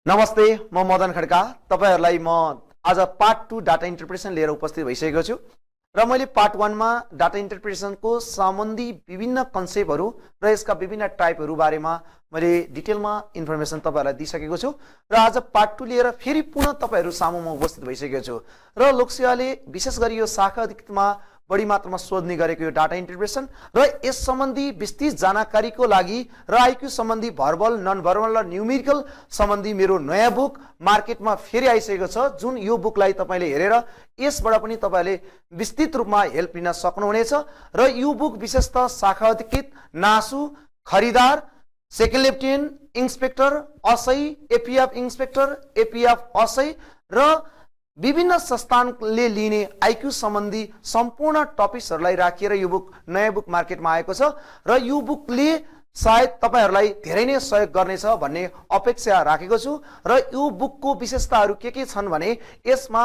नमस्ते, म मदन खड्का। तपाईहरुलाई म आज पार्ट 2 डाटा इन्टरप्रिटेसन लिएर उपस्थित भइसकेको छु र मैले पार्ट 1 मा डाटा इन्टरप्रिटेसनको सम्बन्धी विभिन्न कन्सेप्टहरु र यसका विभिन्न टाइपहरु बारेमा मैले डिटेलमा इन्फर्मेसन तपाईहरुलाई दिइसकेको छु र आज पार्ट 2 लिएर फेरि पुनः तपाईहरु सामुमा उपस्थित भइसकेको छु र लोकसेवाले विशेष गरी यो शाखा अधिकृतमा बढी मात्रामा सोध्ने गरेको यो डाटा इन्टरप्रिटेसन र यस सम्बन्धी विस्तृत जानकारीको लागि र आईक्यू सम्बन्धी भर्बल नन भर्बल र न्यूमेरिकल सम्बन्धी मेरो नयाँ बुक मार्केटमा फेरि आइसकेको छ जुन यो बुकलाई तपाईले हेरेर यसबाट पनि तपाईले विस्तृत रूपमा हेल्प लिन सक्नुहुनेछ र यो बुक विशेषतः शाखा अधिकृत नासु खरिदार सेकेन्ड लेफ्टिनेन्ट इन्स्पेक्टर असै एपीएफ इन्स्पेक्टर एपीएफ असै र विभिन्न संस्थानले लिने आईक्यू सम्बन्धी सम्पूर्ण टपिक्सहरुलाई राखेर यो बुक नयाँ बुक मार्केटमा आएको छ र यो बुकले सायद तपाईहरुलाई धेरै नै सहयोग गर्नेछ भन्ने अपेक्षा राखेको छु र यो बुकको विशेषताहरु के छन् भने यसमा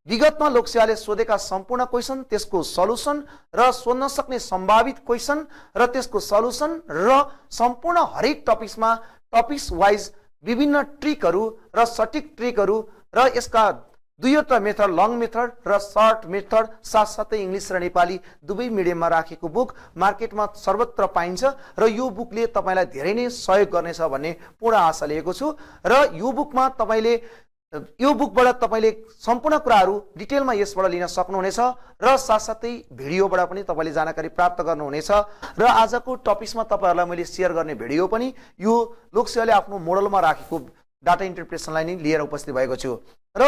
विगतमा लोकसेवाले सोधेका सम्पूर्ण क्वेशन त्यसको सल्युसन र सोध्न सक्ने सम्भावित क्वेशन र त्यसको सल्युसन र सम्पूर्ण हरेक टपिक्समा टपिक्स वाइज विभिन्न ट्रिकहरु र सटिक ट्रिकहरु र यसका दुईवटा मेथड लङ मेथड र सर्ट मेथड साथसाथै इंग्लिश र नेपाली दुवै मिडियममा राखेको बुक मार्केटमा सर्वत्र पाइन्छ र यो बुकले तपाईलाई धेरै नै सहयोग गर्नेछ भन्ने पूर्ण आशा लिएको छु र यो बुकमा तपाईले यो बुकबाट तपाईले सम्पूर्ण कुराहरु डिटेलमा यसबाट लिन सक्नुहुनेछ र साथसाथै भिडियोबाट पनि तपाईले जानकारी प्राप्त गर्नुहुनेछ र आजको टपिक्समा तपाईहरुलाई मैले शेयर गर्ने भिडियो पनि यो लोकसेवाले आफ्नो मोडलमा राखेको डाटा इन्टरप्रिटेसनलाई नै लिएर उपस्थित भएको छु र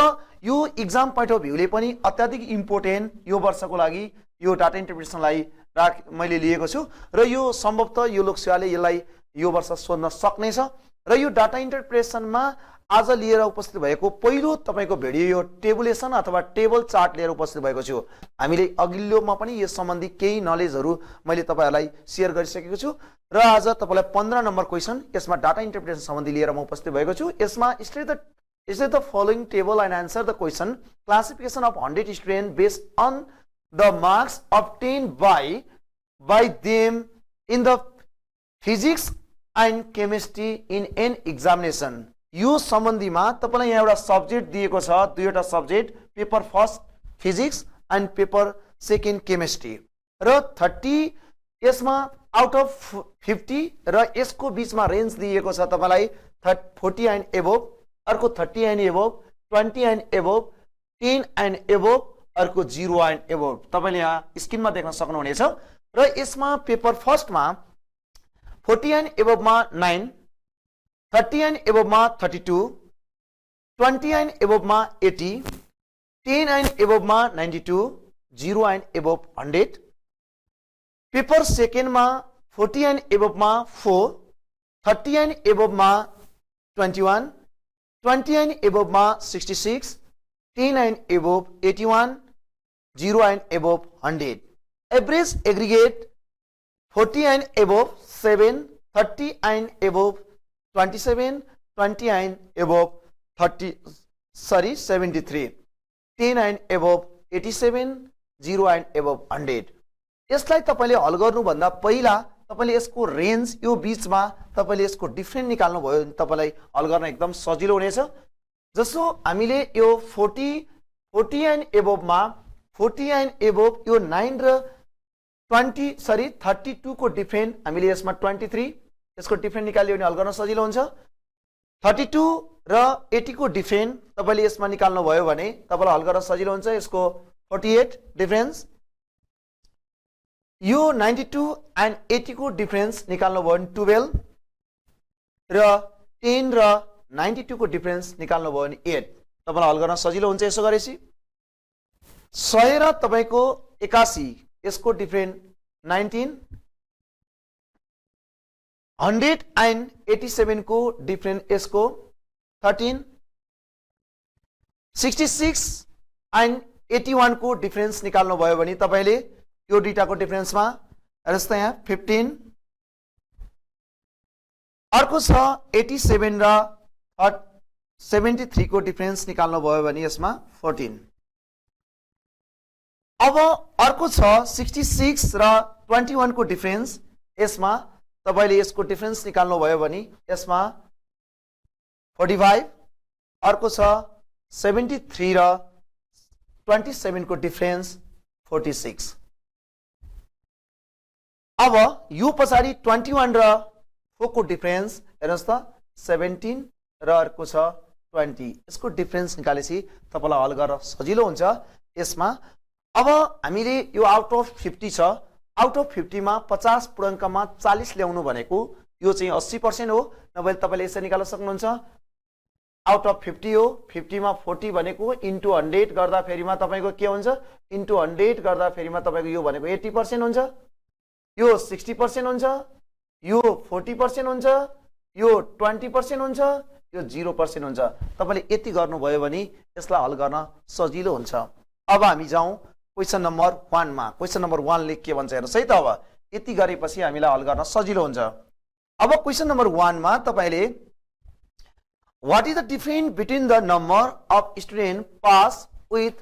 यो एक्जाम पोइन्ट अफ भ्यूले पनि अत्याधिक इम्पोर्टेन्ट यो वर्षको लागि यो डाटा इन्टरप्रिटेसनलाई मैले लिएको छु र यो सम्भवतः यो लोकसेवाले यसलाई यो वर्ष सोध्न सक्नेछ र यो डाटा इन्टरप्रिटेसनमा आज लिएर उपस्थित भएको पहिलो तपाईको भिडियो यो टेबुलेसन अथवा टेबल चार्ट लिएर उपस्थित भएको छु। हामीले अघिल्लोमा पनि यस सम्बन्धी केही नलेजहरु मैले तपाईहरुलाई शेयर गरिसकेको छु र आज तपाईलाई 15 नम्बर क्वेशन यसमा डाटा इन्टरप्रिटेसन सम्बन्धी लिएर म उपस्थित भएको छु। यसमा is the following table and answer the question. Classification of 100 students based on the marks obtained by them in the physics and chemistry in an examination. यो सम्बन्धीमा तपाईलाई यहाँ एउटा सब्जेक्ट दिएको छ, दुईवटा subject, paper first physics and paper second chemistry र 30 यसमा out of 50 र यसको बीचमा रेन्ज दिएको छ तपाईलाई 40 एन्ड एबोभ, अर्को 30 and above, 20 and above, 10 and above, अर्को 0 एन्ड एबोभ। तपाईले यहाँ स्क्रिनमा देख्न सक्नुहुनेछ र यसमा पेपर फर्स्टमा 40 एन्ड एबोभमा 9, 30 एन्ड एबोभमा 32, 20 एन्ड एबोभमा 80, 10 एन्ड एबोभमा 92, 0 एन्ड एबोभ 100। पेपर सेकेन्डमा 40 एन्ड एबोभमा 4, 30 एन्ड एबोभमा 21, 20 एन्ड एबोभमा 66, 10 and above 81, 0 and above 100। Average aggregate 40 and above 7, 30 and above 27, 20 and above 73, 10 and above 87, 0 and above 100। यसलाई तपाईले हल गर्नु भन्दा पहिला तपाईले यसको रेन्ज यो बीचमा तपाईले यसको डिफरेन्ट निकाल्नु भयो भने तपाईलाई हल गर्न एकदम सजिलो हुनेछ। जसो हामीले यो 40 एन्ड एबोभमा 40 एन्ड एबोभ यो 9 र 32 को डिफरेन्ट हामीले यसमा 23 यसको डिफरेन्ट निकाल्यो भने हल गर्न सजिलो हुन्छ। 32 र 80 को डिफरेन्ट तपाईले यसमा निकाल्नु भयो भने तपाईलाई हल गर्न सजिलो हुन्छ। यसको 48 डिफरेन्स, यो 92 एन्ड 80 को डिफरेन्स निकाल्नु भयो भने 12 र 10 र 92 को डिफरेन्स निकाल्नु भयो भने 8। तपाईलाई हल गर्न सजिलो हुन्छ। यसो गरेपछि 100 र तपाईको 81 यसको डिफरेन्ट 19, 100 एन्ड 87 को डिफरेन्ट यसको 13, 66 एन्ड 81 को डिफरेन्स निकाल्नु भयो भने तपाईले यो दुईटाको डिफरेन्समा जस्तै यहाँ 15, अर्को छ 87 र 73 को डिफरेन्स निकाल्नु भयो भने यसमा 14। अब अर्को छ 66 र 21 को डिफरेन्स, यसमा तपाईले यसको डिफरेन्स निकाल्नु भयो भने यसमा 45 अर्को छ 73 र 27 को डिफरेन्स 46। अब यो पछाडि 21 र 4 को डिफरेन्स हेर्नुस् त 17 र अर्को छ 20। यसको डिफरेन्स निकालेपछि तपाईलाई हल गर्न सजिलो हुन्छ। यसमा अब हामीले यो आउट अफ 50 छ, आउट अफ 50 मा 50 पूर्णाङ्कमा 40 ल्याउनु भनेको यो चाहिँ 80% हो। नभए तपाईले यसरी निकाल्न सक्नुहुन्छ। आउट अफ 50 हो, 50 मा 40 भनेको इन्टु 100 गर्दा फेरिमा तपाईको के हुन्छ, इन्टु 100 गर्दा फेरिमा तपाईको यो भनेको 80% हुन्छ, यो 60% हुन्छ, यो 40% हुन्छ, यो 20% हुन्छ, यो 0% हुन्छ। तपाईले यति गर्नुभयो भने यसलाई हल गर्न सजिलो हुन्छ। अब हामी जाउँ क्वेशन नम्बर 1 मा। क्वेशन नम्बर 1 ले के भन्छ हेर्नुस् है त। अब यति गरेपछि हामीलाई हल गर्न सजिलो हुन्छ। अब क्वेशन नम्बर 1 मा तपाईले what is the difference between the number of students pass with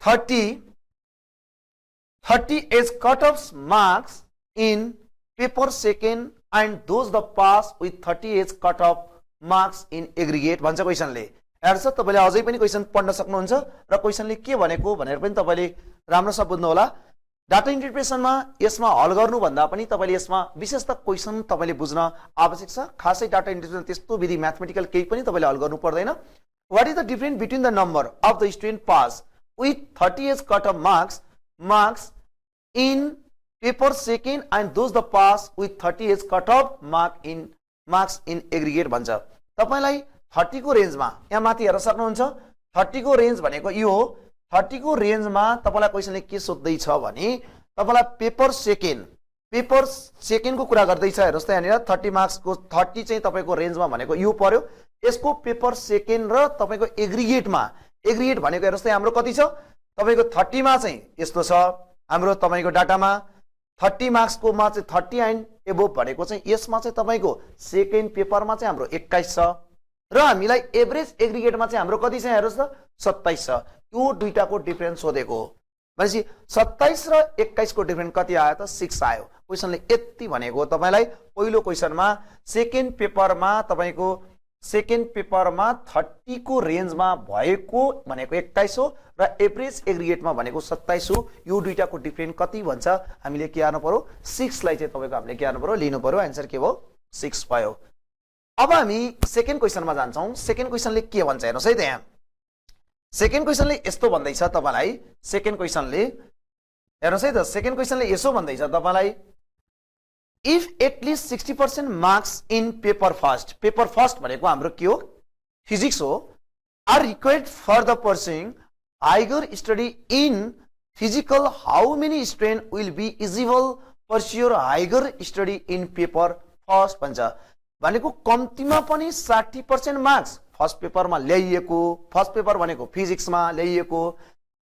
30 as cut-off marks in paper second and those the pass with 30 as cut-off marks in aggregate भन्छ क्वेशनले। हेर्नुस् तपाईले अझै पनि क्वेशन पढ्न सक्नुहुन्छ र क्वेशनले के भनेको भनेर पनि तपाईले राम्रोसँग बुझ्नु होला। डाटा इन्टरप्रिटेसनमा यसमा हल गर्नु भन्दा पनि तपाईले यसमा विशेष त क्वेशन तपाईले बुझ्न आवश्यक छ। खासै डाटा इन्टरप्रिटेसन त्यस्तो विधि म्याथमेटिकल केही पनि तपाईले हल गर्नु पर्दैन। What is the difference between the number of the student pass with 30 as cut off marks in paper second and those the pass with 30 as cut off marks in aggregate भन्छ। तपाईलाई 30 को रेन्जमा यहाँ माथि हेर्न सक्नुहुन्छ। 30 को रेन्ज भनेको यो हो। 30 को रेन्जमा तपाईलाई क्वेशनले के सोध्दै छ भने तपाईलाई पेपर सेकेन्ड को कुरा गर्दै छ। हेर्नुस् त यहाँनिर 30 मार्क्स को 30 चाहिँ तपाईको रेन्जमा भनेको यो पर्यो। यसको पेपर सेकेन्ड र तपाईको एग्रिगेट भनेको हेर्नुस् त हाम्रो कति छ तपाईको 30 मा चाहिँ यस्तो छ हाम्रो तपाईको डाटामा 30 मार्क्स को मा चाहिँ 30 एन्ड एबोभ भनेको चाहिँ यसमा चाहिँ तपाईको सेकेन्ड पेपरमा चाहिँ हाम्रो 21 छ र हामीलाई एभरेज एग्रिगेटमा चाहिँ हाम्रो कति छ हेर्नुस् त 27 छ। यो दुईटाको डिफरेन्स सोधेको हो भनेपछि 27 र 21 को डिफरेन्स कति आयो त 6 आयो। क्वेशनले यति भनेको तपाईलाई पहिलो क्वेशनमा सेकेन्ड पेपरमा तपाईको सेकेन्ड पेपरमा 30 को रेन्जमा भएको भनेको 21 हो र एभरेज एग्रिगेटमा भनेको 27 हो। यो दुईटाको डिफरेन्स कति भन्छ हामीले के गर्नु पर्यो 6 लाई चाहिँ तपाईको हामीले के गर्नु पर्यो लिनु पर्यो। आन्सर के भयो 6 भयो। अब हामी सेकेन्ड क्वेशनमा जान्छौं। सेकेन्ड क्वेशनले के भन्छ हेर्नुस् है त। यहाँ सेकेन्ड क्वेशनले यस्तो भन्दैछ तपाईलाई। सेकेन्ड क्वेशनले हेर्नुस् है त। सेकेन्ड क्वेशनले यसो भन्दैछ तपाईलाई if at least 60% marks in paper first भनेको हाम्रो के हो फिजिक्स हो are required for the pursuing higher study in physical how many student will be eligible pursue higher study in paper first भन्छ। भनेको कम्तीमा पनि 60% मार्क्स फर्स्ट पेपरमा ल्याइएको, फर्स्ट पेपर भनेको फिजिक्समा ल्याइएको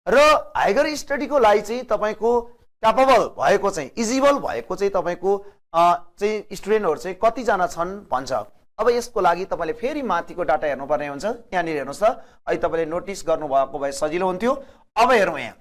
र हायर स्टडीको लागि चाहिँ तपाईको क्यापेबल भएको चाहिँ इलिजिबल भएको चाहिँ तपाईको चाहिँ स्टुडेन्टहरु चाहिँ कति जना छन् भन्छ। अब यसको लागि तपाईले फेरि माथिको डाटा हेर्नुपर्ने हुन्छ। यहाँनिर हेर्नुस् त। अहिले तपाईले नोटिस गर्नुभएको भए सजिलो हुन्थ्यो। अब हेरौँ यहाँ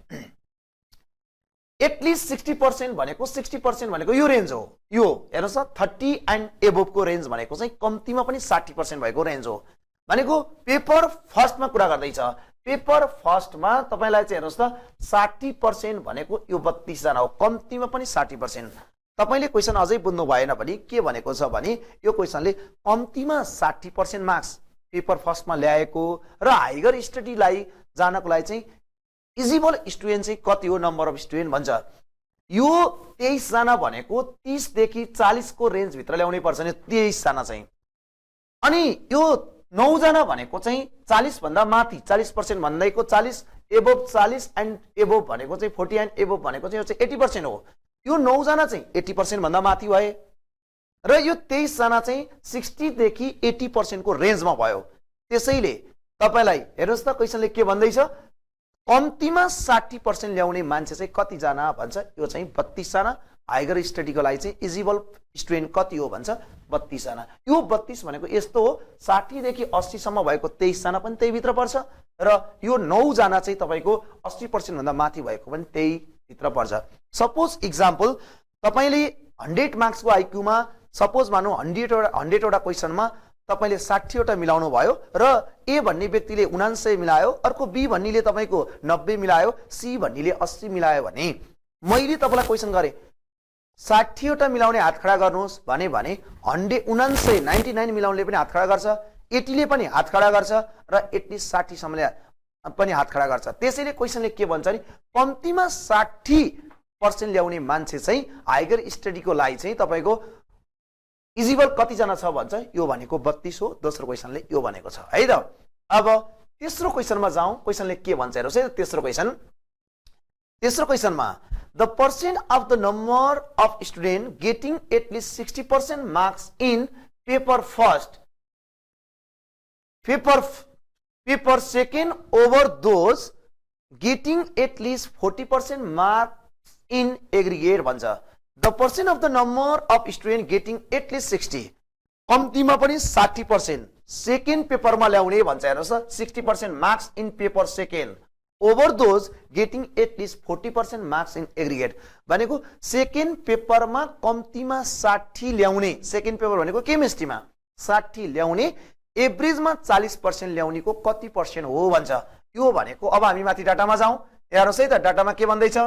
एटलिस्ट 60% भनेको 60% भनेको यो रेन्ज हो। यो हेर्नुस् त 30 एन्ड एबोभ को रेन्ज भनेको चाहिँ कम्तीमा पनि 60% भएको रेन्ज हो। भनेको पेपर फर्स्टमा कुरा गर्दै छ। पेपर फर्स्टमा तपाईलाई चाहिँ हेर्नुस् त 60% भनेको यो 32 जना हो। कम्तीमा पनि 60%। तपाईले क्वेशन अझै बुझ्नु भएन भने के भनेको छ भने यो क्वेशनले कम्तीमा 60% मार्क्स पेपर फर्स्टमा ल्याएको र हायर स्टडीलाई जानको लागि चाहिँ इलिजिबल स्टुडेन्ट चाहिँ कति हो नम्बर अफ स्टुडेन्ट भन्छ। यो 23 जना भनेको 30 देखि 40 को रेन्ज भित्र ल्याउनै पर्छ नि 23 जना चाहिँ। अनि यो 9 जना भनेको चाहिँ 40 भन्दा माथि 40% भन्दैको 40 एबोभ 40 एन्ड एबोभ भनेको चाहिँ 40 एन्ड एबोभ भनेको चाहिँ यो चाहिँ 80% हो। यो 9 जना चाहिँ 80% भन्दा माथि भए र यो 23 जना चाहिँ 60 देखि 80% को रेन्जमा भयो। त्यसैले तपाईलाई हेर्नुस् त क्वेशनले के भन्दैछ कम्तीमा 60% ल्याउने मान्छे चाहिँ कति जना भन्छ। यो चाहिँ 32 जना। हायर स्टडीको लागि चाहिँ इलिजिबल स्टुडेन्ट कति हो भन्छ 32 जना। यो 32 भनेको यस्तो हो 60 देखि 80 सम्म भएको 23 जना पनि त्यही भित्र पर्छ र यो 9 जना चाहिँ तपाईको 80% भन्दा माथि भएको पनि त्यही भित्र पर्छ। सपोज एक्जाम्पल तपाईले 100 मार्क्स को आईक्यू मा सपोज मानौ 100 वटा क्वेशनमा तपाईले 60 वटा मिलाउनु भयो र ए भन्ने व्यक्तिले 79 मिलायो, अर्को बी भन्नेले तपाईको 90 मिलायो, सी भन्नेले 80 मिलायो भने मैले तपाईलाई क्वेशन गरे 60 वटा मिलाउने हात खडा गर्नुहोस् भने 99 मिलाउनेले पनि हात खडा गर्छ, 80 ले पनि हात खडा गर्छ र एटलिस्ट 60 सम्मले पनि हात खडा गर्छ। त्यसैले क्वेशनले के भन्छ नि कम्तीमा 60% ल्याउने मान्छे चाहिँ हाइगर स्टडीको लागि चाहिँ तपाईको इजिबल कति जना छ भन्छ, यो भनेको 32 हो। दोस्रो क्वेशनले यो भनेको छ है त। अब तेस्रो क्वेशनमा जाउँ, क्वेशनले के भन्छ हेर्नुस् है। तेस्रो क्वेशनमा the percent of the number of students getting at least 60% marks in paper first, paper second over those getting at least 40% marks in aggregate भन्छ। The percent of the number of students getting at least 60 कम्तीमा पनि 60% second पेपरमा ल्याउने भन्छ हेर्नुस् त। 60% marks in paper second over those getting at least 40% marks in aggregate भनेको second पेपरमा कम्तीमा 60 ल्याउने, सेकेन्ड पेपर भनेको केमिस्ट्रीमा 60 ल्याउने, एभरेजमा 40% ल्याउनेको कति पर्सेन्ट हो भन्छ। यो भनेको अब हामी माथि डाटामा जाउँ हेर्नुस् है त। डाटामा के भन्दैछ,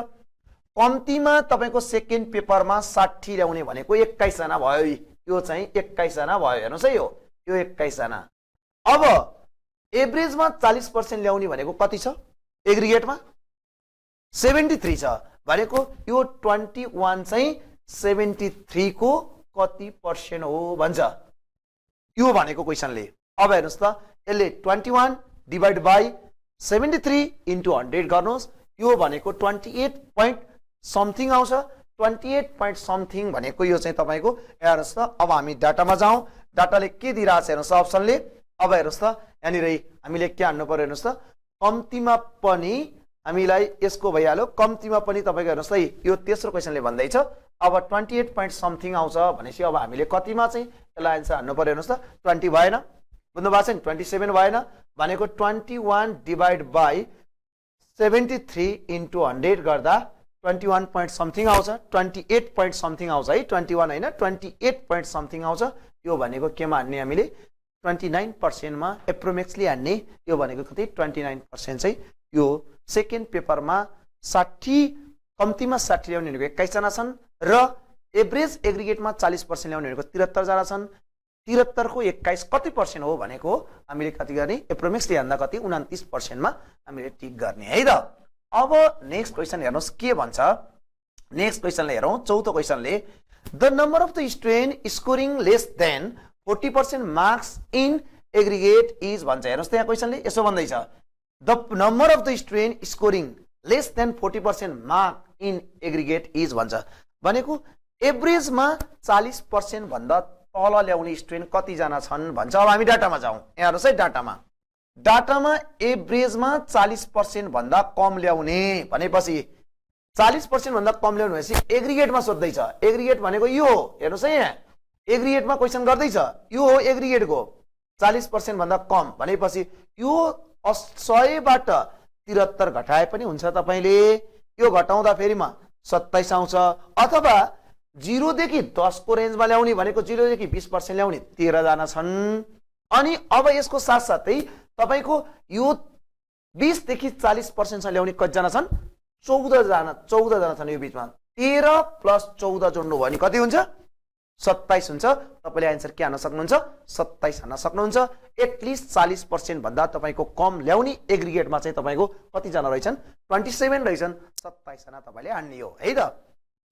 कम्तीमा तपाईको सेकेन्ड पेपरमा 60 ल्याउने भनेको 21 जना भयो। यो चाहिँ 21 जना भयो हेर्नुस् है। यो 21 जना। अब एभरेजमा 40% ल्याउने भनेको कति छ, एग्रिगेटमा 73 छ भनेको यो 21 चाहिँ 73 को कति पर्सेन्ट हो भन्छ। यो भनेको क्वेशनले। अब हेर्नुस् त, यसले 21 डिवाइड बाइ 73 इन्टु 100 गर्नुहोस्। यो भनेको 28 point समथिङ आउँछ। 28 point समथिङ भनेको यो चाहिँ तपाईको हेर्नुस् त। अब हामी डाटामा जाउँ, डाटाले के दिइरहेछ हेर्नुस् अप्सनले। अब हेर्नुस् त, यहाँनिर हामीले के हान्नु पर्यो हेर्नुस् त, कम्तीमा पनि हामीलाई यसको भइहाल्यो, कम्तीमा पनि तपाईको हेर्नुस् है। यो तेस्रो क्वेशनले भन्दैछ अब 28 point समथिङ आउँछ भनेपछि अब हामीले कतिमा चाहिँ यसलाई आन्सर हान्नु पर्यो हेर्नुस् त। 20 भएन, बुझ्नु भएको छ नि, 27 भएन भनेको 21 डिवाइड बाइ 73 इन्टु 100 गर्दा 21 point समथिङ आउँछ। 28 point समथिङ आउँछ है, 21 हैन 28 point समथिङ आउँछ। यो भनेको केमा हान्ने हामीले 29% मा एप्रोक्सिमेटली हान्ने। यो भनेको कति 29% चाहिँ यो सेकेन्ड पेपरमा 60 कम्तीमा 60 ल्याउने भनेको 21 जना छन् र एभरेज एग्रिगेटमा 40% ल्याउने भनेको 73 जना छन्। 73 को 21 कति पर्सेन्ट हो भनेको हामीले कति गर्ने, एप्रोक्सिमेटली हान्दा कति 29% मा हामीले टिक गर्ने है त। अब नेक्स्ट क्वेशन हेर्नुस् के भन्छ। नेक्स्ट क्वेशनले हेरौँ, चौथो क्वेशनले the number of the student scoring less than 40% marks in aggregate is भन्छ। हेर्नुस् त्यहाँ क्वेशनले यसो भन्दैछ, the number of the student scoring less than 40% mark in aggregate is भन्छ भनेको एभरेजमा 40% भन्दा तल ल्याउने स्टुडेन्ट कति जना छन् भन्छ। अब हामी डाटामा जाउँ, यहाँ हेर्नुस् है। डाटामा एभरेजमा 40% भन्दा कम ल्याउने भनेपछि 40% भन्दा कम ल्याउनु भनेपछि एग्रिगेटमा सोध्दैछ। एग्रिगेट भनेको यो हेर्नुस् है, यहाँ एग्रिगेटमा क्वेशन गर्दैछ। यो हो एग्रिगेटको 40% भन्दा कम भनेपछि यो 100 बाट 73 घटाए पनि हुन्छ तपाईले। यो घटाउँदा फेरिमा 27 आउँछ, अथवा 0 देखि 10 को रेन्जमा ल्याउने भनेको 0 देखि 20% ल्याउने 13 जना छन्। अनि अब यसको साथसाथै तपाईको यो 20 देखि 40% सम्म ल्याउने कति जना छन्, 14 जना छन्। यो बीचमा 13 प्लस 14 जोड्नु भयो भने कति हुन्छ, 27 हुन्छ। तपाईले आन्सर के हान्न सक्नुहुन्छ, 27 हान्न सक्नुहुन्छ। एटलिस्ट 40% भन्दा तपाईको कम ल्याउने एग्रिगेटमा चाहिँ तपाईको कति जना रहेछन्, 27 रहेछन्। 27 जना तपाईले हान्ने हो है त।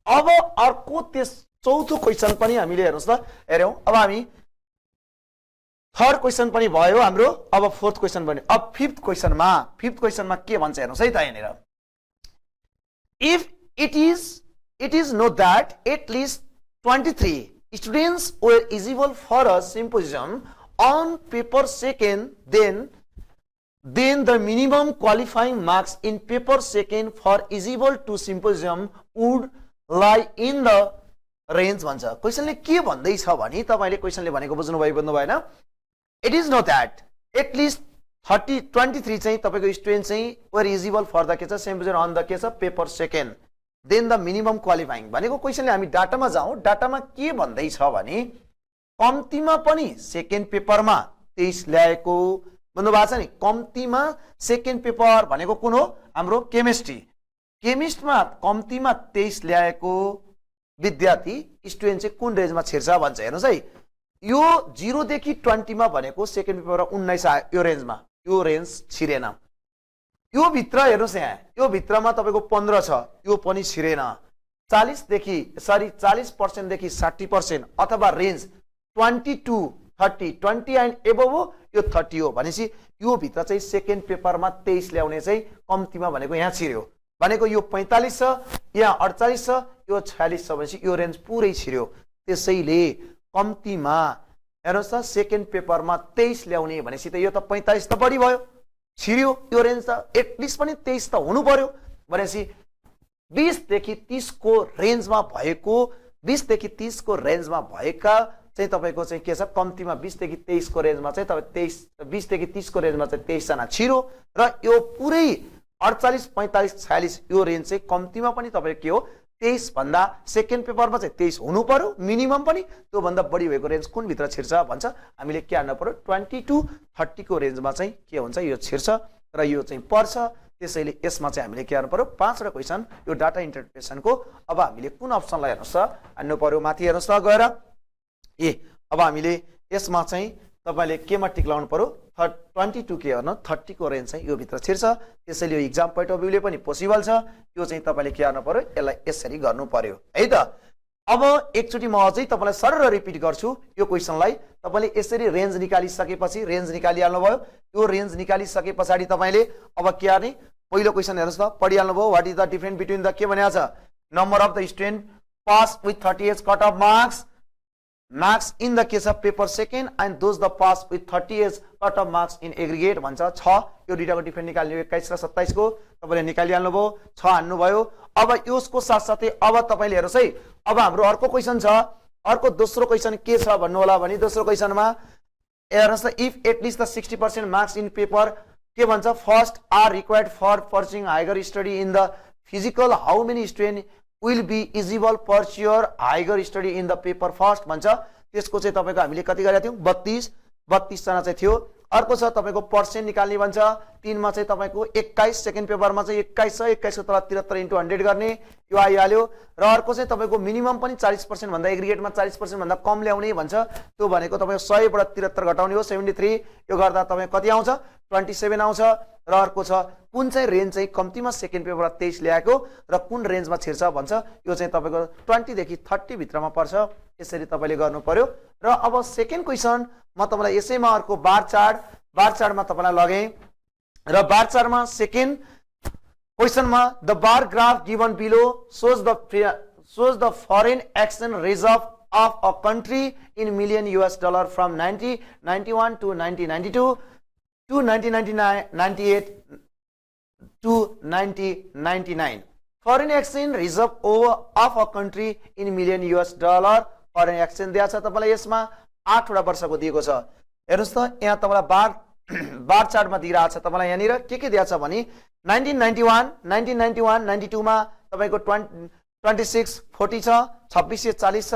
अब अर्को त्यस चौथो क्वेशन पनि हामीले हेर्नुस् त, हेर्यौं। अब हामी थर्ड क्वेशन पनि भयो हाम्रो। अब फोर्थ क्वेशन पनि। अब फिफ्थ क्वेशनमा के भन्छ हेर्नुस् है त। यहाँनिर if it is know that at least 23 students were eligible for a symposium on paper second, then the minimum qualifying marks in paper second for eligible to symposium would lie in the range भन्छ। क्वेशनले के भन्दैछ भने तपाईले क्वेशनले भनेको बुझ्नु भएन। It is know that at least 23 चाहिँ तपाईको स्टुडेन्ट चाहिँ were eligible for the के छ symposium on the के छ paper second, then the minimum qualifying भनेको क्वेशनले हामी डाटामा जाउँ। डाटामा के भन्दैछ भने कम्तीमा पनि सेकेन्ड पेपरमा 23 ल्याएको भन्नु भएको छ नि। कम्तीमा सेकेन्ड पेपर भनेको कुन हो? हाम्रो केमिस्ट्री। केमिस्ट्रीमा कम्तीमा 23 ल्याएको विद्यार्थी स्टुडेन्ट चाहिँ कुन रेन्जमा छिर्छ भन्छ। हेर्नुहोस् है, यो 0 देखि 20 मा भनेको सेकेन्ड पेपरमा 19 आयो, यो रेन्जमा, यो रेन्ज छिरेन। यो भित्र हेर्नुहोस्, यहाँ यो भित्रमा तपाईको 15 छ, यो पनि छिरेन। 40% देखि 60% अथवा रेन्ज 20 to 30, 20 एन्ड एबोभ हो, यो 30 हो भनेपछि यो भित्र चाहिँ सेकेन्ड पेपरमा 23 ल्याउने चाहिँ कम्तीमा भनेको यहाँ छिर्यो। भनेको यो 45 छ, यहाँ 48 छ, यो 46 छ भनेपछि यो रेन्ज पुरै छिर्यो। त्यसैले कम्तीमा हेर्नुहोस् त सेकेन्ड पेपरमा 23 ल्याउने भनेपछि त यो त 45 त बढी भयो, छिर्यो। यो रेन्ज त एटलिस्ट पनि 23 त हुनु पर्यो भनेपछि 20 देखि 30 को रेन्जमा भएको 20 देखि 30 को रेन्जमा भएका चाहिँ तपाईको चाहिँ के छ? कम्तीमा 20 देखि 23 को रेन्जमा चाहिँ तपाई 20 देखि 30 को रेन्जमा चाहिँ 23 जना छिरो र यो पुरै 48, 45, 46 यो रेन्ज चाहिँ कम्तीमा पनि तपाईको के हो? 23 भन्दा सेकेन्ड पेपरमा चाहिँ 23 हुनु पर्यो मिनिमम पनि। त्यो भन्दा बढी भएको रेन्ज कुन भित्र छिर्छ भन्छ? हामीले के हाल्नु पर्यो? 20 to 30 को रेन्जमा चाहिँ के हुन्छ? यो छिर्छ र यो चाहिँ पर्छ। त्यसैले यसमा चाहिँ हामीले के गर्नु पर्यो? 5 वटा क्वेशन यो डाटा इन्टरप्रिटेसनको। अब हामीले कुन अप्सनलाई हेर्नुस् त हान्नु पर्यो? माथि हेर्नुस् त गएर अब हामीले यसमा चाहिँ तपाईले केमा टिक लाउनु पर्यो? 22 के गर्नु? 30 को रेन्ज चाहिँ यो भित्र छिर्छ। त्यसैले यो एक्जाम पोइन्ट अफ भ्यूले पनि पोसिबल छ। यो चाहिँ तपाईले के गर्नु पर्यो? यसलाई यसरी गर्नु पर्यो है त। अब एकचोटी म अझै तपाईलाई सरल रिपिट गर्छु यो क्वेशनलाई। तपाईले यसरी रेन्ज निकालिसकेपछि रेन्ज निकालिहाल्नु भयो। यो रेन्ज निकालिसके पछाडि तपाईले अब के गर्ने? पहिलो क्वेशन हेर्नुस् त, पढिहाल्नु भयो। What is the difference between the के भनेको छ? Number of the student pass with 38 cut off marks in the case of paper second and those the pass with 38 cut off marks in aggregate भन्छ। 6 यो दुईटाको difference निकाल्नु 21 र 27 को तपाईले निकालिहाल्नु भयो, 6 हान्नु भयो। अब यसको साथसाथै अब तपाईले हेर्नुस् है, अब हाम्रो अर्को क्वेशन छ। अर्को दोस्रो क्वेशन के छ भन्नु होला भने दोस्रो क्वेशनमा हेर्नुस् त, if at least the 60% marks in paper के भन्छ? First are required for pursuing higher study in the physical, how many student will be eligible pursue higher study in the paper first भन्छ। त्यसको चाहिँ तपाईको हामीले कति गरेका थियौं? 32 जना चाहिँ थियो। अर्को छ तपाईको पर्सेन्ट निकाल्ने भन्छ। 3 मा चाहिँ तपाईको 21, सेकेन्ड पेपरमा चाहिँ 21 छ, 21 को तल 73 into 100 गर्ने यो आइहाल्यो। र अर्को चाहिँ तपाईको मिनिमम पनि 40% भन्दा एग्रिगेटमा 40% भन्दा कम ल्याउने भन्छ। त्यो भनेको तपाईको 100 बाट 73 घटाउने हो 73। यो गर्दा तपाईको कति आउँछ? 27 आउँछ। र अर्को छ कुन चाहिँ रेन्ज चाहिँ कम्तीमा सेकेन्ड पेपरमा 23 ल्याएको र कुन रेन्जमा छिर्छ भन्छ। यो चाहिँ तपाईको 20 देखि 30 भित्रमा पर्छ। यसरी तपाईले गर्नु पर्यो। र अब सेकेन्ड क्वेशन म तपाईलाई यसैमा अर्को बार चार्टमा तपाईलाई लगे र बार चार्टमा सेकेन्ड क्वेशनमा the bar graph given below shows the foreign exchange reserve of a country in million US dollar from 1991 to 1992 to 1998 to 1999. Foreign exchange reserve of a country in million US dollar foreign exchange दिएको छ तपाईलाई। यसमा 8 वटा वर्षको दिएको छ। हेर्नुस् त यहाँ तपाईलाई बार चार्टमा दिइरहेको छ। तपाईलाई यहाँनिर के दिएको छ भने 1991 92 मा तपाईको 26 40 छ, 26 40 छ,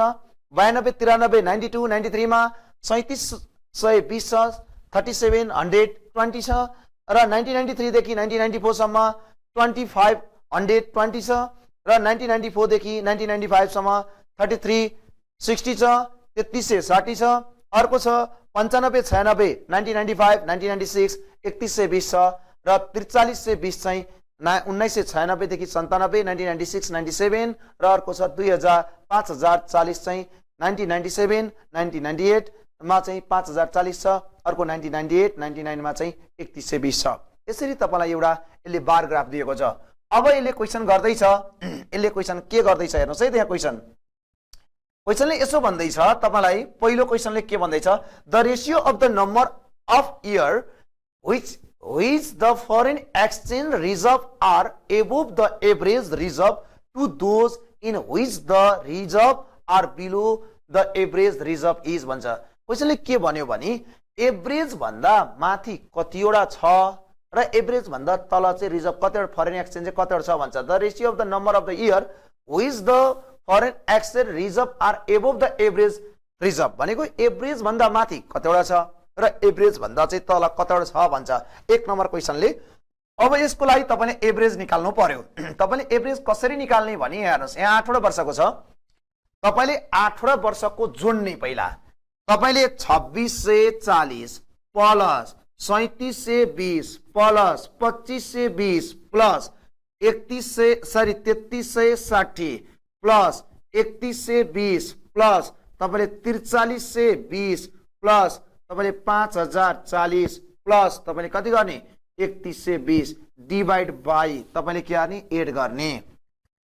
92 93 92 93 मा 37 120 छ, 37 120 छ र 1993 देखि 1994 सम्म 25 120 छ र 1994 देखि 1995 सम्म 33 60 छ, 3360 छ। अर्को छ 95 96 1995 1996 3120 छ र 4320 चाहिँ 1996 देखि 97 1996 97 र अर्को छ 2000 5040 चाहिँ 1997 1998 मा चाहिँ 5040 छ। अर्को 1998 99 मा चाहिँ 3120 छ। यसरी तपाईलाई एउटा यसले बार ग्राफ दिएको छ। अब यसले क्वेशन गर्दै छ। यसले क्वेशन के गर्दै छ हेर्नुस् है। त्यहाँ क्वेशनले यसो भन्दै छ तपाईलाई। पहिलो क्वेशनले के भन्दै छ? The ratio of the number of year which the foreign exchange reserve are above the average reserve to those in which the reserve are below the average reserve is भन्छ। क्वेशनले के भन्यो भने एभरेज भन्दा माथि कतिवटा छ र एभरेज भन्दा तल चाहिँ रिजर्भ कतिवटा फरेन एक्सचेन्ज चाहिँ कतिवटा छ भन्छ। The ratio of the number of the year which the foreign exchange reserve are above the average reserve भनेको एभरेज भन्दा माथि कतिवटा छ र एभरेज भन्दा चाहिँ तल कतिवटा छ भन्छ 1 नम्बर क्वेशनले। अब यसको लागि तपाईले एभरेज निकाल्नु पर्यो। तपाईले एभरेज कसरी निकाल्ने भनी हेर्नुस्, यहाँ 8 वटा वर्षको छ, तपाईले 8 वटा वर्षको जोड्ने पहिला। तपाईले 2640 plus 3720 plus 2520 plus 3360 plus 3120 plus तपाईले 4320 प्लस तपाईले 5040 प्लस तपाईले कति गर्ने 3120 डिवाइड बाई तपाईले के गर्ने एड गर्ने।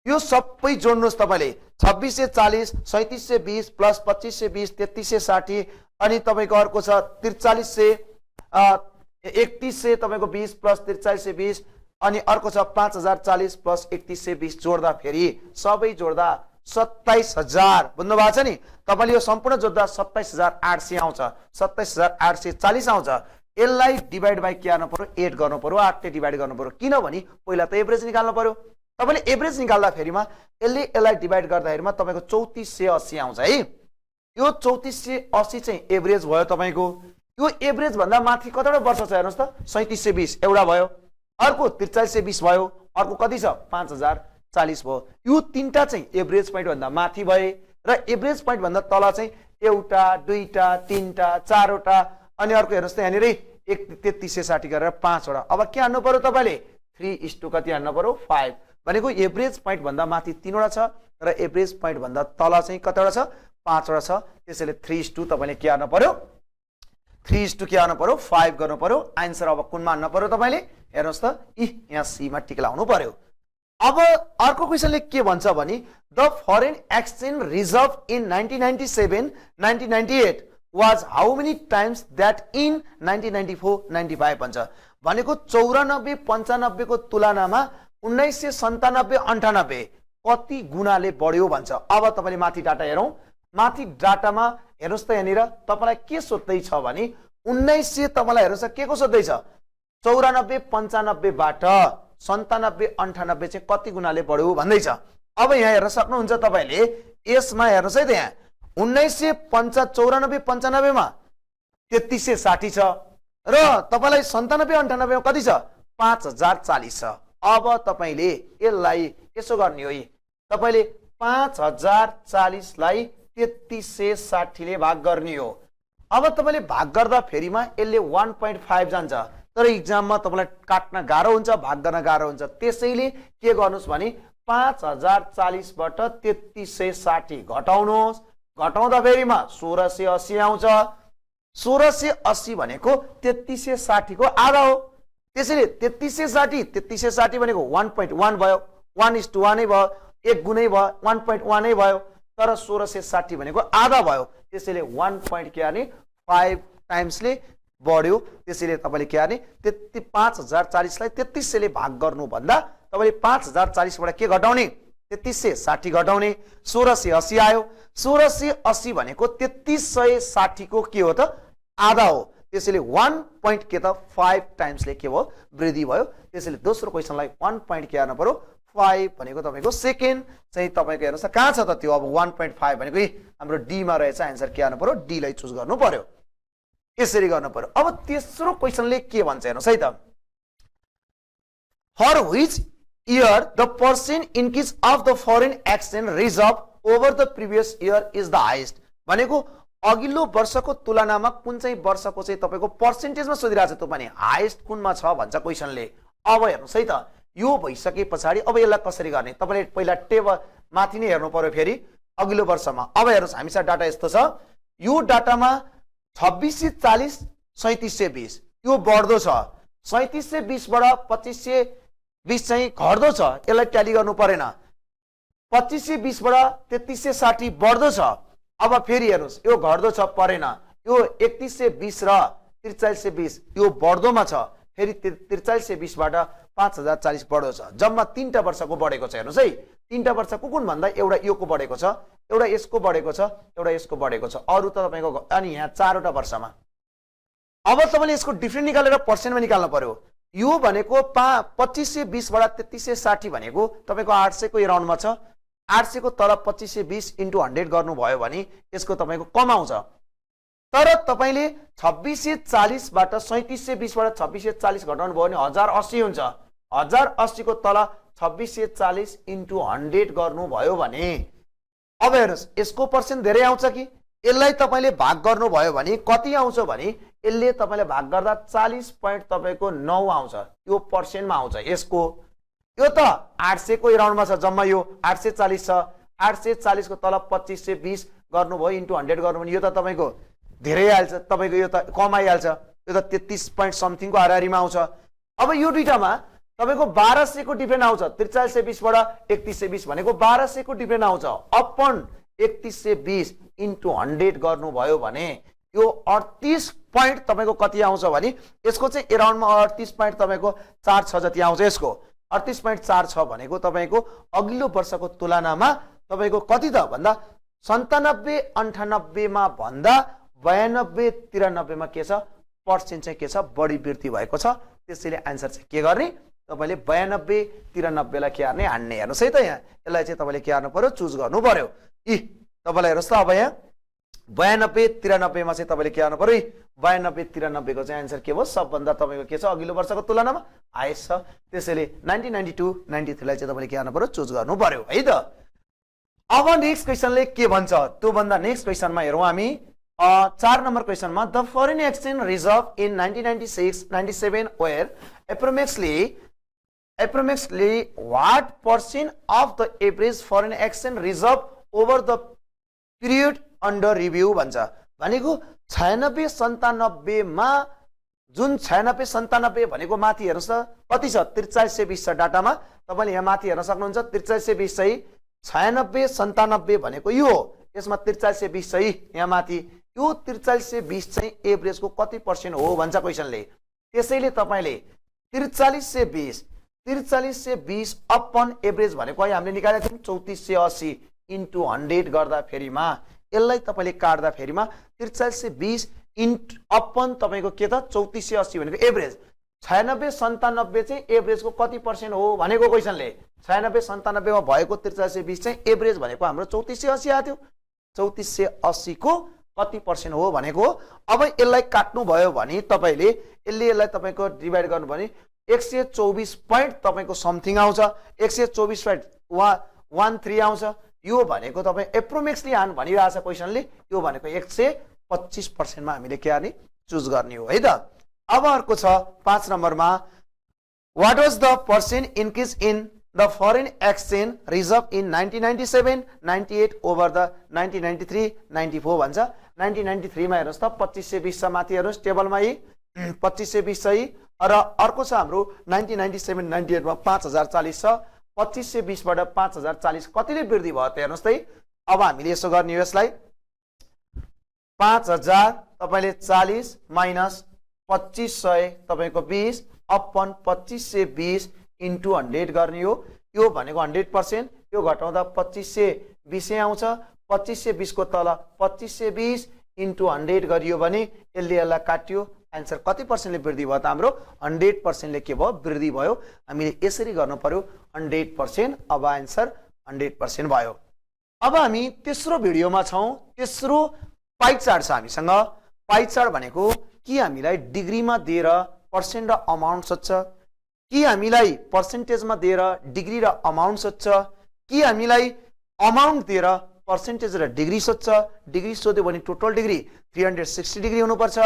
यो सबै जोड्नुस् तपाईले 2640 3720 प्लस 2520 3360 अनि तपाईको अर्को छ 3100 तपाईको 20 प्लस 4320 अनि अर्को छ 5040 प्लस 3120 जोड्दा फेरि सबै जोड्दा 27000 बुझ्नु भएको छ नि। तपाईले यो सम्पूर्ण जोड्दा 27800 आउँछ, 27840 आउँछ। यसलाई डिवाइड बाइ के गर्नु पर्यो एड गर्नु पर्यो, 8 ले डिवाइड गर्नु पर्यो, किनभने पहिला त एभरेज निकाल्नु पर्यो। तपाईले एभरेज निकाल्दा फेरिमा यसलाई डिवाइड गर्दाखेरिमा तपाईको 3480 आउँछ है। यो 3480 चाहिँ एभरेज भयो तपाईको। यो एभरेज भन्दा माथि कतिवटा वर्ष छ हेर्नुस् त 3720 एउटा भयो, अर्को 4320 भयो, अर्को कति छ 5040 भयो। यो तीनटा चाहिँ एभरेज पोइन्ट भन्दा माथि भए र एभरेज पोइन्ट भन्दा तल चाहिँ एउटा दुईटा तीनटा चारवटा अनि अर्को हेर्नुस् त यहाँनिर 3360 गरेर 5 वटा। अब के हान्नु पर्यो तपाईले 3:2 कति हान्नु पर्यो 5 भनेको एभरेज पोइन्ट भन्दा माथि 3 वटा छ र एभरेज पोइन्ट भन्दा तल चाहिँ कतिवटा छ 5 वटा छ। त्यसैले 3:2 तपाईले के हान्नु पर्यो 3:2 के हान्नु पर्यो 5 गर्नु पर्यो। आन्सर अब कुनमा हान्नु पर्यो तपाईले हेर्नुस् त यहाँ सी मा टिक लाउनु पर्यो। अब अर्को क्वेशनले के भन्छ भने the foreign exchange reserve in 1997 1998 was how many times that in 1994-95 भन्छ। भनेको 94-95 को तुलनामा 1997-98 कति गुणाले बढ्यो भन्छ। अब तपाईले माथि डाटा हेरौं, माथि डाटामा हेर्नुस् त यहाँनिर तपाईलाई के सोध्दै छ भने 1900 तपाईलाई हेर्नुस् के को सोध्दै छ 94-95 बाट 97-98 चाहिँ कति गुणाले बढ्यो भन्दै छ। अब यहाँ हेर्न सक्नुहुन्छ तपाईले यसमा हेर्नुस् है त यहाँ 1994-95 मा 3360 छ र तपाईलाई 97-98 मा कति छ 5040 छ। अब तपाईले यसलाई यसो गर्ने हो, तपाईले 5040 लाई 3360 ले भाग गर्ने हो। अब तपाईले भाग गर्दा फेरिमा यसले 1.5 जान्छ, तर एक्जाममा तपाईलाई काट्न गाह्रो हुन्छ, भाग गर्न गाह्रो हुन्छ। त्यसैले के गर्नुस् भने 5040 बाट 3360 घटाउनुस्, घटाउँदा फेरिमा 1680 आउँछ। 1680 भनेको 3360 को आधा हो। त्यसैले 3360 भनेको 1.1 भयो, 1:1 नै भयो, 1 गुणै भयो, 1.1 नै भयो, तर 1660 भनेको आधा भयो। त्यसैले 1.5 टाइम्सले बढ्यो। त्यसैले तपाईले के गर्ने 5040 लाई 3300 ले भाग गर्नु भन्दा तपाईले 5040 बाट के घटाउने 3360 घटाउने 1680 आयो। 1680 भनेको 3360 को के हो त आधा हो। त्यसैले 1.5 टाइम्सले के भयो वृद्धि भयो। त्यसैले दोस्रो क्वेशनलाई 1. के हाल्नु पर्यो 5 भनेको तपाईको सेकेन्ड चाहिँ तपाईको हेर्नुस् कहाँ छ त त्यो। अब 1.5 भनेको हाम्रो डी मा रहेछ, आन्सर के हाल्नु पर्यो डी लाई चुज गर्नु पर्यो। यसरी गर्नु पर्यो। अब तेस्रो क्वेशनले के भन्छ हेर्नुस् है त। For which year the percent increase of the foreign exchange reserve over the previous year is the highest। भनेको अघिल्लो वर्षको तुलनामा कुन चाहिँ वर्षको चाहिँ तपाईको पर्सेन्टेजमा सोधिरहेछ त्यो पनि हाईएस्ट कुनमा छ भन्छ क्वेशनले। अब हेर्नुस् है त यो भइसके पछाडी अब यसलाई कसरी गर्ने तपाईले पहिला टेबल माथि नै हेर्नु पर्यो फेरि अघिल्लो वर्षमा। अब हेर्नुस् हामीसँग डाटा यस्तो छ, यो डाटामा 2640 3720 यो बढ्दो छ, 3720 बाट 2520 चाहिँ घट्दो छ, यसलाई ट्याली गर्नु परेन। 2520 बाट 3360 बढ्दो छ। अब फेरि हेर्नुस् यो घट्दो छ परेन, यो 3120 र 4320 यो बढ्दोमा छ, फेरि 4320 बाट 5040 बढ्दो छ। जम्मा 3टा वर्षको बढेको छ। हेर्नुस् है 3टा वर्षको कुन भन्दा एउटा योको बढेको छ, एउटा यसको बढेको छ, एउटा यसको बढेको छ, अरु त तपाईको अनि यहाँ 4वटा वर्षमा। अब तपाईले यसको डिफरेन्ट निकालेर पर्सेन्टमा निकाल्नु पर्यो। यो भनेको 2520 बाट 3360 भनेको तपाईको 800 को अराउन्डमा छ, 800 को तल 2520 इन्टु 100 गर्नुभयो भने यसको तपाईको कम आउँछ। तर तपाईले 2640 बाट 3720 बाट 2640 घटाउनु भयो भने 1080 हुन्छ। 1080 को तल 2640 इन्टु 100 गर्नुभयो भने अब हेर्नुस् यसको पर्सेन्ट धेरै आउँछ कि यसलाई तपाईले भाग गर्नुभयो भने कति आउँछ भने यसले तपाईले भाग गर्दा 40.9 आउँछ। यो पर्सेन्टमा आउँछ यसको। यो त 800 को राउन्डमा छ, जम्मा यो 840 छ। 840 को तल 2520 गर्नुभयो इन्टु 100 गर्नु भने यो त तपाईको धेरै आइहाल्छ, तपाईको यो त कम आइहाल्छ। यो त 33 पॉइन्ट समथिङको हाराहारीमा आउँछ। अब यो दुईटामा तपाईको 1200 को डिफरेन्ट आउँछ। 4320 बाट 3120 भनेको 1200 को डिफरेन्ट आउँछ। अपन 3120 इन्टु 100 गर्नुभयो भने यो 38 पॉइन्ट तपाईको कति आउँछ भने यसको चाहिँ एराउन्डमा 38 पॉइन्ट तपाईको 4 जति आउँछ। यसको 38.4 भनेको तपाईको अघिल्लो वर्षको तुलनामा तपाईको कति त भन्दा 97-98 मा भन्दा 92-93 मा के छ पर्सेन्ट चाहिँ के छ बढी वृद्धि भएको छ। त्यसैले आन्सर चाहिँ के गर्ने तपाईले 92-93 लाई के हार्ने हान्ने। हेर्नुस् है त यहाँ यसलाई चाहिँ तपाईले के हार्नु पर्यो चुज गर्नु पर्यो। तपाईलाई हेर्नुस् त अब यहाँ 92-93 मा चाहिँ तपाईले के हार्नु पर्यो 92-93 को चाहिँ आन्सर के भयो सबभन्दा तपाईको के छ अघिल्लो वर्षको तुलनामा हाइएस्ट छ। त्यसैले 1992-93 लाई चाहिँ तपाईले के हार्नु पर्यो चुज गर्नु पर्यो है त। अब नेक्स्ट क्वेशनले के भन्छ त्यो भन्दा नेक्स्ट क्वेशनमा हेरौँ हामी 4 नम्बर क्वेशनमा the foreign exchange reserve in 1996-97 where approximately what percent of the average foreign exchange reserve over the period under review भन्छ। भनेको 96-97 मा जुन 96-97 भनेको माथि हेर्नुस् त कति छ 4320 छ डाटामा। तपाईले यहाँ माथि हेर्न सक्नुहुन्छ 4320 चाहिँ 96-97 भनेको यो यसमा 4320 चाहिँ यहाँ माथि यो 4320 चाहिँ एभरेजको कति पर्सेन्ट हो भन्छ क्वेशनले। त्यसैले तपाईले 4320 अपन एभरेज भनेको हामीले निकालेका थियौं 3480 इन्टु 100 गर्दा फेरिमा यसलाई तपाईले काट्दा फेरिमा 4320 इन्टु अपन तपाईको के त 3480 भनेको एभरेज 96-97 चाहिँ एभरेजको कति पर्सेन्ट हो भनेको क्वेशनले। 96-97 मा भएको 4320 चाहिँ एभरेज भनेको हाम्रो 3480 आथ्यो। 3480 को कति पर्सेन्ट हो भनेको। अब यसलाई काट्नु भयो भने तपाईले यसलाई तपाईको डिवाइड गर्नु भने 124 पॉइन्ट तपाईको समथिङ आउँछ। 124.13 आउँछ। यो भनेको तपाई एप्रोक्सिमेटली हान भनिरहेछ क्वेशनले। यो भनेको 125% मा हामीले के हार्ने चुज गर्ने हो है त। अब अर्को छ 5 नम्बरमा what was the percent increase in the foreign exchange reserve in 1997-98 over the 1993-94 भन्छ। 1993 मा हेर्नुस् त 2520 छ माथि हेर्नुस् टेबलमा यी 2520 छ यी र अर्को छ हाम्रो 1997-98 मा 5040 छ। 2520 बाट 5040 कतिले वृद्धि भयो त हेर्नुस् त। अब हामीले यसो गर्ने यसलाई 5000 तपाईले 40 माइनस 2500 तपाईको 20 अपन 2520 इन्टु 100 गर्ने हो। यो भनेको 100%। यो घटाउँदा 2520 आउँछ। 2520 को तल 2520 इन्टु 100 गरियो भने यसले यसलाई काट्यो। आन्सर कति पर्सेन्टले वृद्धि भयो त हाम्रो 100%ले के भयो वृद्धि भयो। हामीले यसरी गर्नु पर्यो 100%। अब आन्सर 100% भयो। अब हामी तेस्रो भिडियोमा छौं। तेस्रो पाइ चार्ट छ हामीसँग। पाइ चार्ट भनेको कि हामीलाई डिग्रीमा दिएर पर्सेन्ट र अमाउन्ट सोध्छ कि हामीलाई पर्सेन्टेजमा दिएर डिग्री र अमाउन्ट सोध्छ कि हामीलाई अमाउन्ट दिएर पर्सेन्टेज र डिग्री सोध्छ। डिग्री सोध्यो भने टोटल डिग्री 360 डिग्री हुनुपर्छ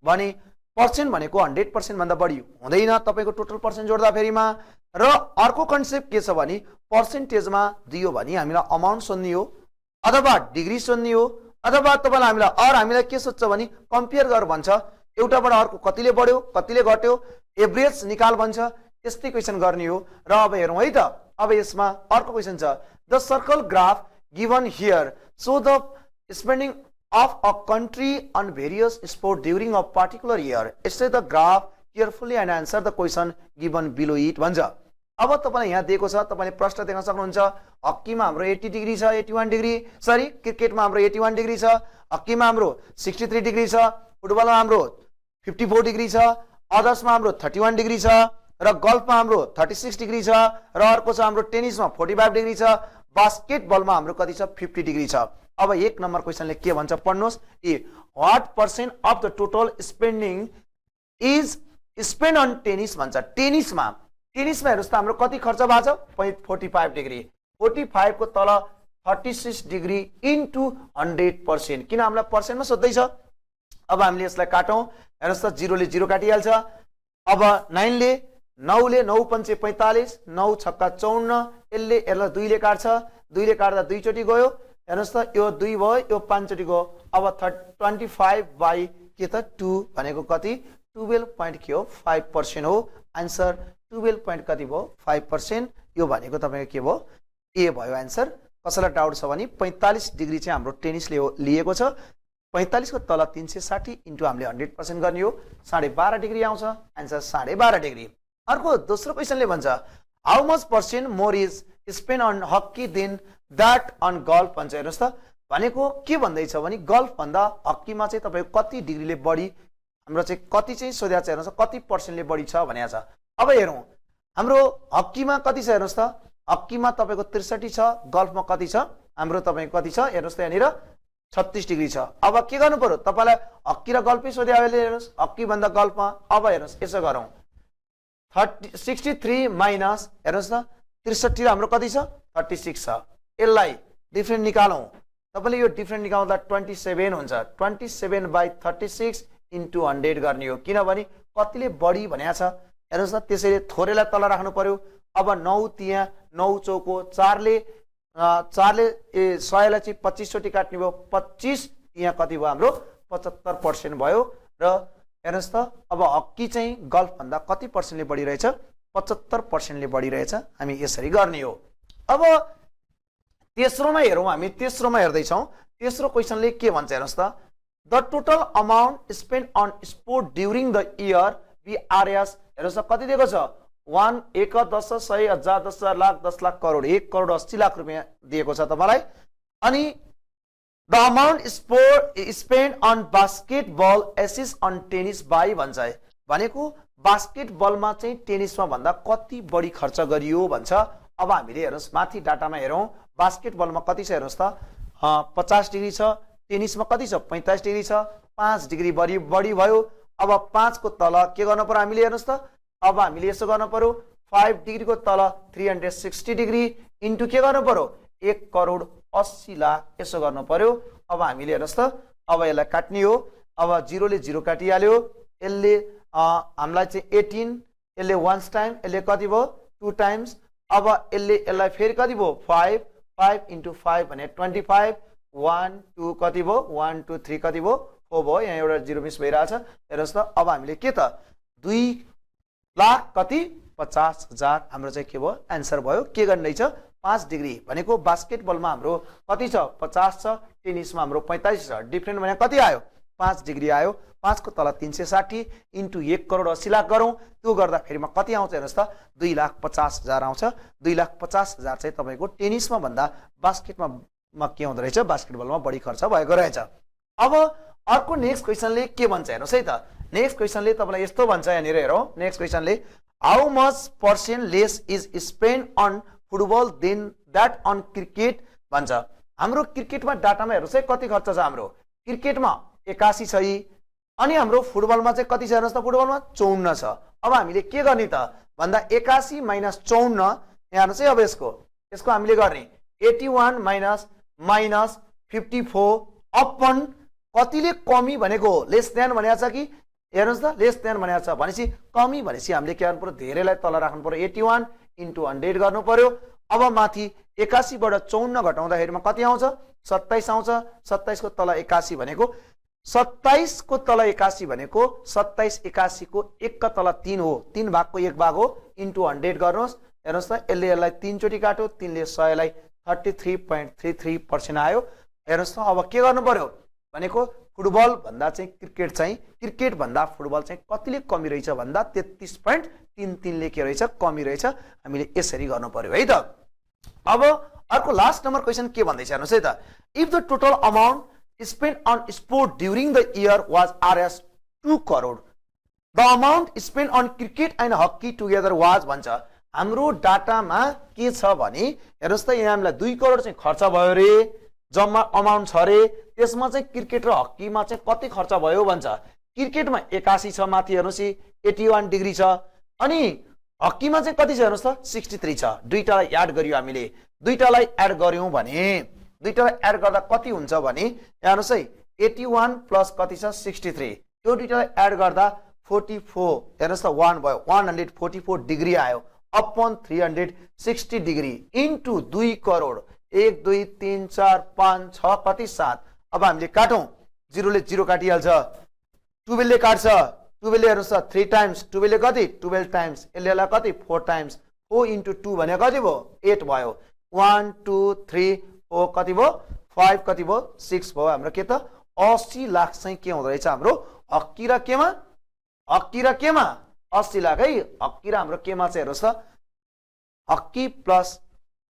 भने पर्सेन्ट भनेको 100% भन्दा बढी हुँदैन तपाईको टोटल पर्सेन्ट जोड्दा फेरिमा। र अर्को कन्सेप्ट के छ भने पर्सेन्टेजमा दियो भने हामीलाई अमाउन्ट सोध्ने हो अथवा डिग्री सोध्ने हो अथवा तपाईलाई हामीलाई के सोध्छ भने कम्पेयर गर भन्छ। एउटाबाट अर्को कतिले बढ्यो कतिले घट्यो एभरेज निकाल भन्छ। त्यस्तै क्वेशन गर्ने हो। र अब हेरौँ है त। अब यसमा अर्को क्वेशन छ the circle graph given here so the spending of a country on various sport during a particular year. Study the graph carefully and answer the question given below it भन्छ। अब तपाईलाई यहाँ दिएको छ तपाईले प्रश्न देख्न सक्नुहुन्छ। हकीमा हाम्रो 80 डिग्री छ 81 डिग्री सरी क्रिकेटमा हाम्रो 81 डिग्री छ हकीमा हाम्रो 63 डिग्री छ फुटबलमा हाम्रो 54 डिग्री छ अदर्समा हाम्रो 31 डिग्री छ र गल्फमा हाम्रो 36 डिग्री छ र अर्को छ हाम्रो टेनिसमा 45 डिग्री छ बास्केटबलमा हाम्रो कति छ 50 डिग्री छ। अब 1 नम्बर क्वेशनले के भन्छ पढ्नुहोस्। What percent of the total spending is spend on tennis भन्छ। टेनिसमा हेर्नुहोस् त हाम्रो कति खर्च भएको छ 45 डिग्री। 45 को तल 36 डिग्री इन्टु 100%। किन हामीलाई पर्सेन्टमा सोध्दैछ। अब हामीले यसलाई काटौँ। हेर्नुहोस् त 0 ले 0 काटिहाल्छ। अब 9 ले 9 पंचे 45, 9 छक्का 54, यसलाई 2 ले काट्छ। 2 ले काट्दा 2 चोटि गयो। हेर्नुहोस् त यो 2 भयो, यो 5 चोटि गयो। अब 25 बाई के त 2 भनेको कति 12.5% हो। आन्सर 12 कति भयो 5%। यो भनेको तपाईको के भयो ए भयो आन्सर। कसैलाई डाउट छ भने 45 डिग्री चाहिँ हाम्रो टेनिसले लिएको छ। 45 को तल 360 इन्टु हामीले 100% गर्ने हो 12.5 डिग्री आउँछ। Answer 12.5 degree. अर्को दोस्रो क्वेशनले भन्छ how much percent more is spend on hockey than that on golf भन्छ। हेर्नुहोस् त भनेको के भन्दैछ भने गल्फ भन्दा हकीमा चाहिँ तपाईको कति डिग्रीले बढी हाम्रो चाहिँ कति चाहिँ सोधेको छ। हेर्नुहोस् कति पर्सेन्टले बढी छ भनेको छ। अब हेरौँ हाम्रो हकीमा कति छ। हेर्नुहोस् त हकीमा तपाईको 63 छ। गल्फमा कति छ हाम्रो तपाईको कति छ। हेर्नुहोस् त यहाँनिर 36 डिग्री छ। अब के गर्नु पर्यो तपाईलाई हकी र गल्फै सोधे अहिले। हेर्नुहोस् हकी भन्दा गल्फमा। अब हेर्नुहोस् यसो गरौँ 63 माइनस हेर्नुहोस् त 63 हाम्रो कति छ 36 छ। यसलाई डिफरेन्ट निकालौँ। तपाईले यो डिफरेन्ट निकाल्दा 27 हुन्छ। 27 बाई 36 इन्टु 100 गर्ने हो। किनभने कतिले बढी भनेको छ। हेर्नुहोस् त त्यसैले थोरैलाई तल राख्नु पर्यो। अब 9 त्यहाँ 9 चौको 4 ले 100 लाई चाहिँ 25 चोटि काट्ने भयो। 25 यहाँ कति भयो हाम्रो 75% भयो। र हेर्नुहोस् त अब हकी चाहिँ गल्फ भन्दा कति पर्सेन्टले बढी रहेछ 75%ले बढी रहेछ। हामी यसरी गर्ने हो। अब तेस्रोमा हेरौँ। हामी तेस्रोमा हेर्दै छौँ। तेस्रो क्वेशनले के भन्छ हेर्नुहोस् त the total amount spend on sport during the year VRS। हेर्नुहोस् त कति दिएको छ 1 1 10 100 1000 10,000 लाख 10 लाख करोड 1 करोड 80 लाख रुपैयाँ दिएको छ तपाईलाई। अनि the amount spend on basketball एसिस अन टेनिस बाई भन्छ। भनेको बास्केटबलमा चाहिँ टेनिसमा भन्दा कति बढी खर्च गरियो भन्छ। अब हामीले हेर्नुहोस् माथि डाटामा हेरौँ। बास्केटबलमा कति छ हेर्नुहोस् त 50 डिग्री छ। टेनिसमा कति छ 45 डिग्री छ। 5 डिग्री बढी भयो। अब 5 को तल के गर्नु पर्यो हामीले। हेर्नुहोस् त अब हामीले यसो गर्नु पर्यो 5 डिग्री को तल 360 डिग्री इन्टु के गर्नु पर्यो 1 करोड 80 लाख यसो गर्नु पर्यो। अब हामीले हेर्नुहोस् त अब यसलाई काट्ने हो। अब 0 ले 0 काटिहाल्यो। यसले हामीलाई चाहिँ 18 यसले 1 टाइम यसले कति भयो 2 टाइम्स। अब यसलाई फेरि कति भयो 5 इन्टु 5 भने 25 1 2 कति भयो 1 2 3 कति भयो 4 भयो। यहाँ एउटा 0 मिस भइरहेछ। हेर्नुहोस् त अब हामीले के त 2 लाख कति 50,000 हाम्रो चाहिँ के भयो आन्सर भयो। के गर्दैछ 5 डिग्री भनेको बास्केटबलमा हाम्रो कति छ 50 छ। टेनिसमा हाम्रो 45 छ। डिफरेन्ट भने कति आयो 5 डिग्री आयो। 5 को तल 360 इन्टु 1 करोड 80 लाख गरौँ। त्यो गर्दा फेरिमा कति आउँछ हेर्नुहोस् त 2,50,000 आउँछ। 2,50,000 चाहिँ तपाईको टेनिसमा भन्दा बास्केटमा के हुँदो रहेछ बास्केटबलमा बढी खर्च भएको रहेछ। अब अर्को नेक्स्ट क्वेशनले के भन्छ हेर्नुहोस् है त। नेक्स्ट क्वेशनले तपाईलाई यस्तो भन्छ यहाँनिर हेरौँ। नेक्स्ट क्वेशनले how much percent less is spend on football than that on cricket भन्छ। हाम्रो क्रिकेटमा डाटामा हेर्नुहोस् है कति खर्च छ हाम्रो। क्रिकेटमा 81 छ। अनि हाम्रो फुटबलमा चाहिँ कति छ हेर्नुहोस् त फुटबलमा 54 छ। अब हामीले के गर्ने त भन्दा 81 माइनस 54 यहाँ हेर्नुहोस् है। अब यसको हामीले गर्ने 81 माइनस 54 अपन कतिले कमी भनेको लेस देन भनेको छ कि हेर्नुहोस् त लेस देन भनेको छ भनेपछि कमी भनेपछि हामीले के गर्नु पर्यो धेरैलाई तल राख्नु पर्यो। 81 इन्टु 100 गर्नु पर्यो। अब माथि 81 बाट 54 घटाउँदाखेरिमा कति आउँछ 27 आउँछ। 27 को तल 81 भनेको 27 को तल 81 भनेको 27 81 को 1 का तल 3 हो। 3 भागको 1 भाग हो इन्टु 100 गर्नुहोस्। हेर्नुहोस् त यसलाई 3 चोटि काट्यो। 3 ले 100 लाई 33.33% आयो। हेर्नुहोस् त अब के गर्नु पर्यो भनेको फुटबल भन्दा चाहिँ क्रिकेट भन्दा फुटबल चाहिँ कतिले कमी रहेछ भन्दा 33.33 ले के रहेछ कमी रहेछ। हामीले यसरी गर्नु पर्यो है त। अब अर्को लास्ट नम्बर क्वेशन के भन्दैछ हेर्नुहोस् है त। If the total amount spend on sport during the year was RS 2 crore the amount spend on cricket and hockey together was भन्छ। हाम्रो डाटामा के छ भने हेर्नुहोस् त यहाँ हामीलाई 2 करोड चाहिँ खर्च भयो रे, जम्मा अमाउन्ट छ रे, त्यसमा चाहिँ क्रिकेट र हकीमा चाहिँ कति खर्च भयो भन्छ। क्रिकेटमा 81 छ, माथि हेर्नुहोस् 81 डिग्री छ, अनि हकीमा चाहिँ कति छ हेर्नुहोस् त 63 छ। दुईटालाई एड गर्यो हामीले, दुईटालाई एड गर्यौं भने दुईटालाई एड गर्दा कति हुन्छ भने हेर्नुहोस् है 81 प्लस कति छ 63, त्यो दुईटालाई एड गर्दा 44, हेर्नुहोस् त 1 भयो, 144 डिग्री आयो अपन 360 डिग्री इन्टु 2 करोड, 1 2 3 4 5 6 कति 7। अब हामीले काटौं, 0 ले 0 काटिहाल्छ, 12 ले काट्छ, 12 हेर्नुहोस् त 3 टाइम्स, 12 ले कति 12 टाइम्स, यसले कति 4 टाइम्स, 4 इन्टु 2 भने कति भयो 8 भयो, 1 2 3 4 कति भयो 5 कति भयो 6 भयो। हाम्रो के त 80 लाख चाहिँ के हुँदो रहेछ हाम्रो हकी र केमा, हकी र केमा 80 लाख है। हकी र हाम्रो केमा चाहिँ हेर्नुहोस् त हकी प्लस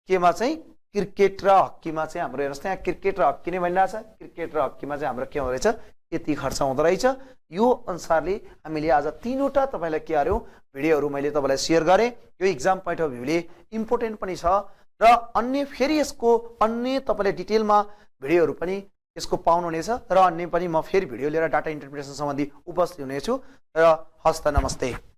केमा चाहिँ क्रिकेट र हकीमा चाहिँ हाम्रो हेर्नुहोस् त यहाँ क्रिकेट र हकी नै भनिरहेको छ, क्रिकेट र हकीमा चाहिँ हाम्रो के हुँदो रहेछ यति खर्च हुँदो रहेछ। यो अनुसारले हामीले आज 3वटा तपाईलाई के गर्यौं भिडियोहरु मैले तपाईलाई शेयर गरे। यो एक्जाम पोइन्ट अफ भ्यूले इम्पोर्टेन्ट पनि छ र अन्य फेरि यसको अन्य तपाईले डिटेलमा भिडियोहरु पनि यसको पाउनुहुनेछ र अन्य पनि म फेरि भिडियो लिएर डाटा इन्टरप्रिटेसन सम्बन्धी उपस्थित हुनेछु र हस्त नमस्ते।